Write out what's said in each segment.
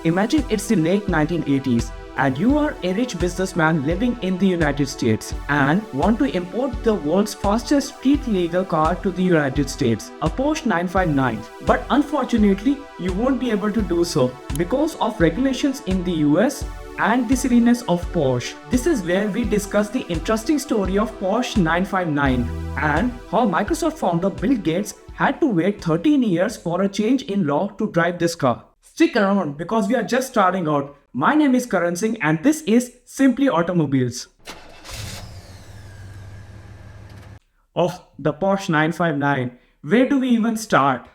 Imagine it's the late 1980s and you are a rich businessman living in the United States and want to import the world's fastest street legal car to the United States, a Porsche 959. But unfortunately, you won't be able to do so because of regulations in the US and the silliness of Porsche. This is where we discuss the interesting story of Porsche 959 and how Microsoft founder Bill Gates had to wait 13 years for a change in law to drive this car. Stick around because we are just starting out. My name is Karan Singh and this is Simply Automobiles. Oh, the Porsche 959. Where do we even start?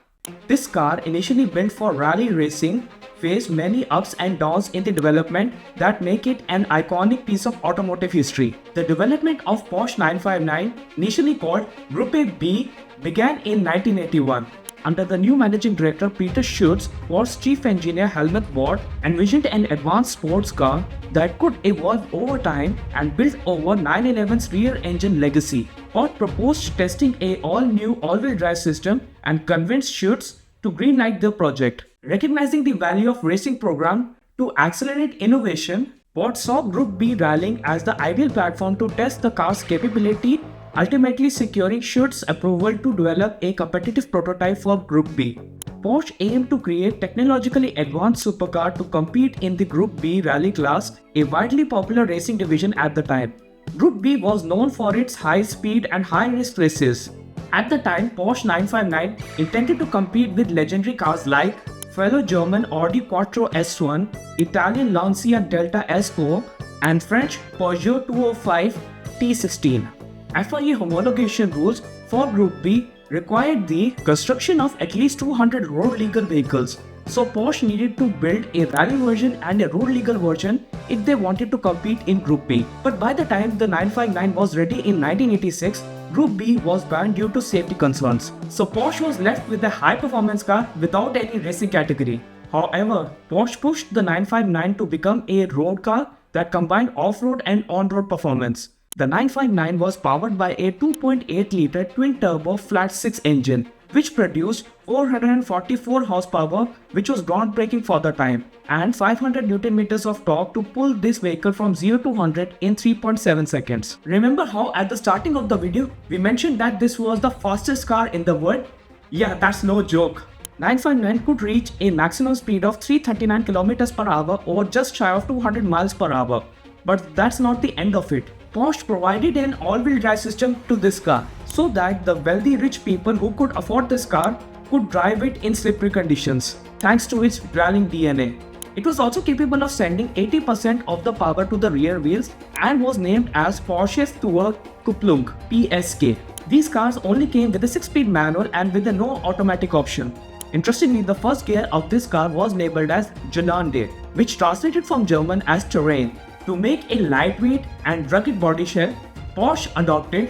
This car, initially built for rally racing, faced many ups and downs in the development that make it an iconic piece of automotive history. The development of Porsche 959, initially called Group B, began in 1981. Under the new managing director Peter Schutz, was chief engineer Helmut Ward envisioned an advanced sports car that could evolve over time and build over 911's rear engine legacy. Ward proposed testing a all-new all-wheel drive system and convinced Schutz to greenlight the project. Recognizing the value of racing program to accelerate innovation, Ward saw Group B rallying as the ideal platform to test the car's capability, ultimately securing Schutz's approval to develop a competitive prototype for Group B. Porsche aimed to create technologically advanced supercar to compete in the Group B rally class, a widely popular racing division at the time. Group B was known for its high speed and high risk races. At the time, Porsche 959 intended to compete with legendary cars like fellow German Audi Quattro S1, Italian Lancia Delta S4, and French Peugeot 205 T16. FIA homologation rules for Group B required the construction of at least 200 road legal vehicles, so Porsche needed to build a rally version and a road legal version if they wanted to compete in Group B. But by the time the 959 was ready in 1986, Group B was banned due to safety concerns, so Porsche was left with a high-performance car without any racing category. However, Porsche pushed the 959 to become a road car that combined off-road and on-road performance. The 959 was powered by a 2.8-liter twin-turbo flat-six engine, which produced 444 horsepower, which was groundbreaking for the time, and 500 Nm of torque to pull this vehicle from 0 to 100 in 3.7 seconds. Remember how at the starting of the video, we mentioned that this was the fastest car in the world? Yeah, that's no joke. 959 could reach a maximum speed of 339 km per hour or just shy of 200 miles per hour. But that's not the end of it. Porsche provided an all-wheel drive system to this car so that the wealthy rich people who could afford this car could drive it in slippery conditions, thanks to its rallying DNA. It was also capable of sending 80% of the power to the rear wheels and was named as Porsche's Tour Kupplung (PSK). These cars only came with a 6-speed manual and with a no automatic option. Interestingly, the first gear of this car was labeled as Gelände, which translated from German as terrain. To make a lightweight and rugged body shell, Porsche adopted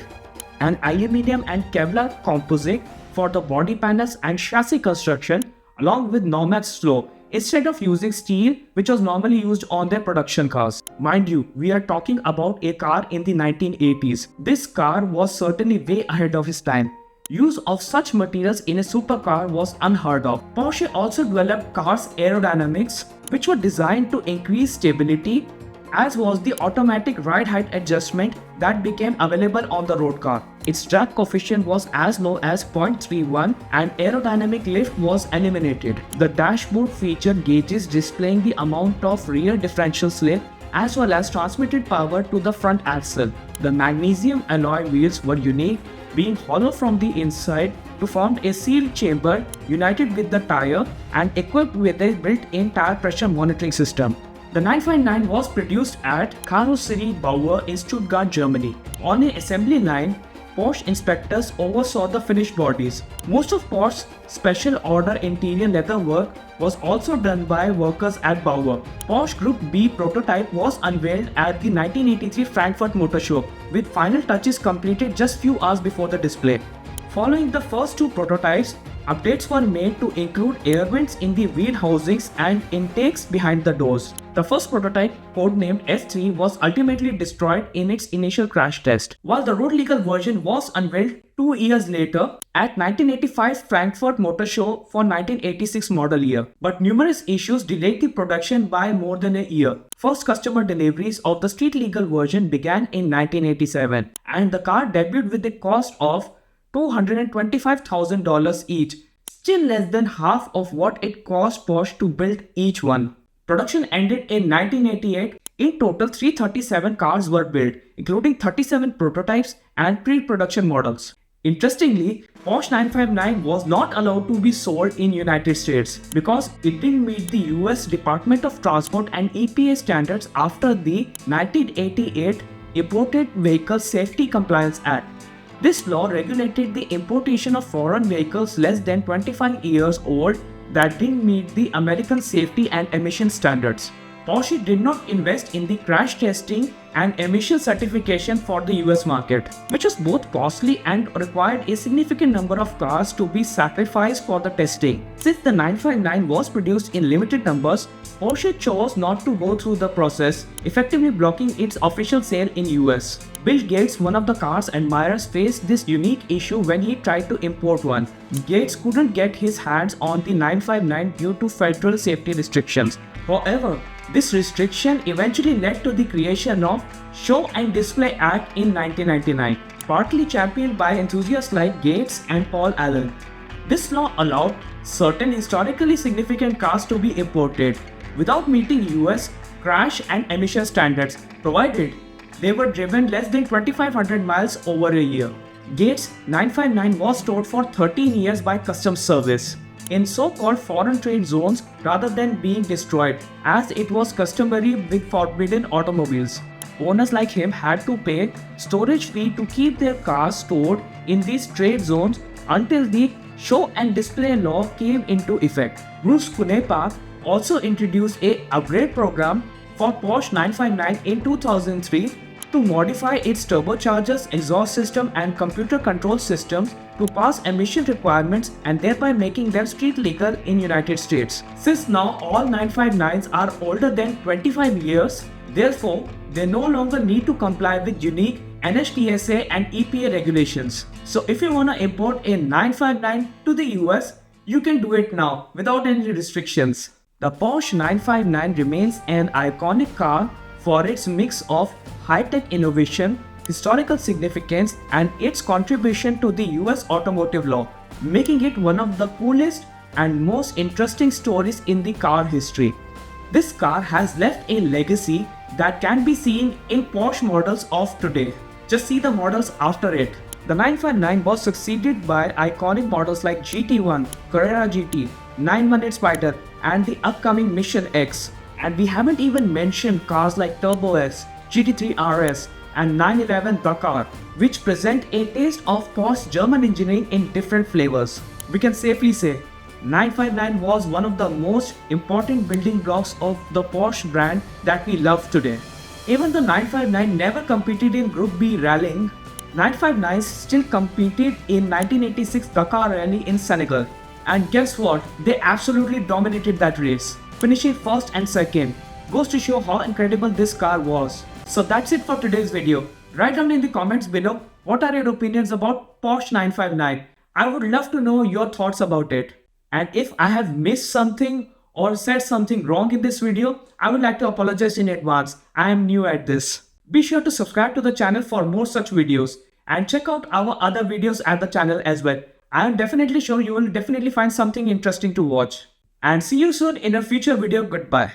an aluminium and Kevlar composite for the body panels and chassis construction, along with Nomex floor, instead of using steel, which was normally used on their production cars. Mind you, we are talking about a car in the 1980s. This car was certainly way ahead of its time. Use of such materials in a supercar was unheard of. Porsche also developed cars' aerodynamics, which were designed to increase stability, as was the automatic ride height adjustment that became available on the road car. Its drag coefficient was as low as 0.31 and aerodynamic lift was eliminated. The dashboard featured gauges displaying the amount of rear differential slip as well as transmitted power to the front axle. The magnesium alloy wheels were unique, being hollow from the inside to form a sealed chamber united with the tire and equipped with a built-in tire pressure monitoring system. The 959 was produced at Karosseriebauer in Stuttgart, Germany. On an assembly line, Porsche inspectors oversaw the finished bodies. Most of Porsche's special order interior leather work was also done by workers at Bauer. Porsche Group B prototype was unveiled at the 1983 Frankfurt Motor Show, with final touches completed just few hours before the display. Following the first two prototypes, Updates were made to include air vents in the wheel housings and intakes behind the doors. The first prototype, codenamed S3, was ultimately destroyed in its initial crash test, while the road-legal version was unveiled 2 years later at 1985 Frankfurt Motor Show for 1986 model year. But numerous issues delayed the production by more than a year. First customer deliveries of the street-legal version began in 1987, and the car debuted with a cost of $225,000 each, still less than half of what it cost Porsche to build each one. Production ended in 1988. In total, 337 cars were built, including 37 prototypes and pre-production models. Interestingly, Porsche 959 was not allowed to be sold in United States because it didn't meet the US Department of Transport and EPA standards after the 1988 Imported Vehicle Safety Compliance Act. This law regulated the importation of foreign vehicles less than 25 years old that didn't meet the American safety and emission standards. Porsche did not invest in the crash testing and emission certification for the US market, which was both costly and required a significant number of cars to be sacrificed for the testing. Since the 959 was produced in limited numbers, Porsche chose not to go through the process, effectively blocking its official sale in US. Bill Gates, one of the car's admirers, faced this unique issue when he tried to import one. Gates couldn't get his hands on the 959 due to federal safety restrictions. However, this restriction eventually led to the creation of Show and Display Act in 1999, partly championed by enthusiasts like Gates and Paul Allen. This law allowed certain historically significant cars to be imported without meeting US crash and emission standards, provided they were driven less than 2,500 miles over a year. Gates' 959 was stored for 13 years by Customs Service in so-called foreign trade zones rather than being destroyed, as it was customary with forbidden automobiles. Owners like him had to pay storage fee to keep their cars stored in these trade zones until the Show and Display law came into effect. Bruce Kunepa also introduced a upgrade program for Porsche 959 in 2003 to modify its turbochargers, exhaust system and computer control systems to pass emission requirements and thereby making them street legal in United States. Since now all 959s are older than 25 years, therefore they no longer need to comply with unique NHTSA and EPA regulations. So if you want to import a 959 to the US, you can do it now without any restrictions. The Porsche 959 remains an iconic car for its mix of high-tech innovation, historical significance, and its contribution to the US automotive law, making it one of the coolest and most interesting stories in the car history. This car has left a legacy that can be seen in Porsche models of today. Just see the models after it. The 959 was succeeded by iconic models like GT1, Carrera GT, 918 Spider, and the upcoming Mission X. And we haven't even mentioned cars like Turbo S, GT3 RS, and 911 Dakar, which present a taste of Porsche German engineering in different flavors. We can safely say 959 was one of the most important building blocks of the Porsche brand that we love today. Even though 959 never competed in Group B rallying, 959s still competed in 1986 Dakar Rally in Senegal. And guess what? They absolutely dominated that race, finishing first and second. Goes to show how incredible this car was. So that's it for today's video. Write down in the comments below what are your opinions about Porsche 959. I would love to know your thoughts about it. And if I have missed something or said something wrong in this video, I would like to apologize in advance. I am new at this. Be sure to subscribe to the channel for more such videos and check out our other videos at the channel as well. I am definitely sure you will definitely find something interesting to watch. And see you soon in a future video. Goodbye.